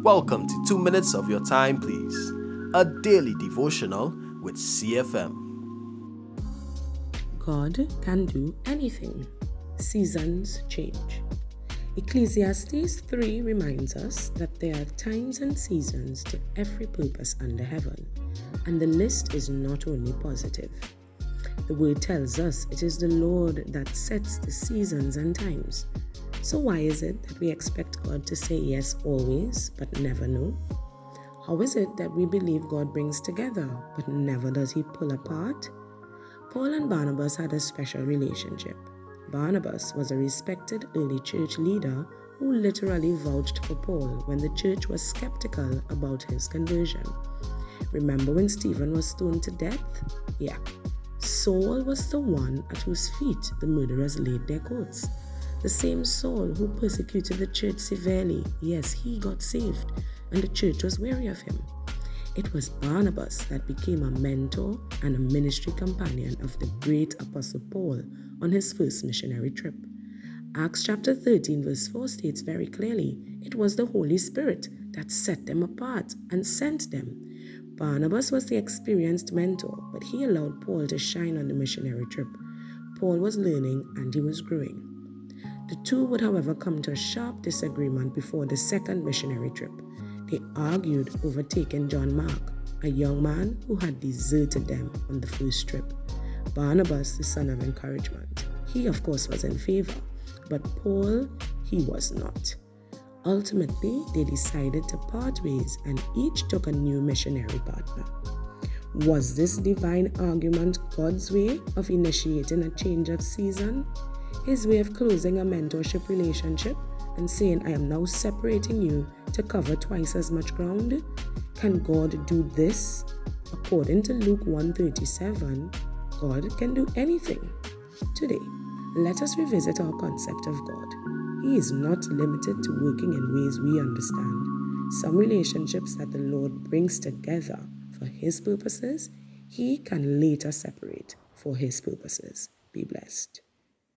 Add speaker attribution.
Speaker 1: Welcome to 2 Minutes of Your Time, Please, a daily devotional with CFM.
Speaker 2: God can do anything. Seasons change. Ecclesiastes 3 reminds us that there are times and seasons to every purpose under heaven, and the list is not only positive. The word tells us it is the Lord that sets the seasons and times. So why is it that we expect God to say yes always, but never no? How is it that we believe God brings together, but never does he pull apart? Paul and Barnabas had a special relationship. Barnabas was a respected early church leader who literally vouched for Paul when the church was skeptical about his conversion. Remember when Stephen was stoned to death? Yeah. Saul was the one at whose feet the murderers laid their coats. The same Saul who persecuted the church severely, yes, he got saved, and the church was wary of him. It was Barnabas that became a mentor and a ministry companion of the great Apostle Paul on his first missionary trip. Acts chapter 13 verse 4 states very clearly, it was the Holy Spirit that set them apart and sent them. Barnabas was the experienced mentor, but he allowed Paul to shine on the missionary trip. Paul was learning and he was growing. The two would, however, come to a sharp disagreement before the second missionary trip. They argued over taking John Mark, a young man who had deserted them on the first trip. Barnabas, the son of encouragement. He, of course, was in favor, but Paul, he was not. Ultimately, they decided to part ways and each took a new missionary partner. Was this divine argument God's way of initiating a change of season? His way of closing a mentorship relationship and saying, I am now separating you to cover twice as much ground? Can God do this? According to Luke 1:37, God can do anything. Today, let us revisit our concept of God. He is not limited to working in ways we understand. Some relationships that the Lord brings together for His purposes, He can later separate for His purposes. Be blessed.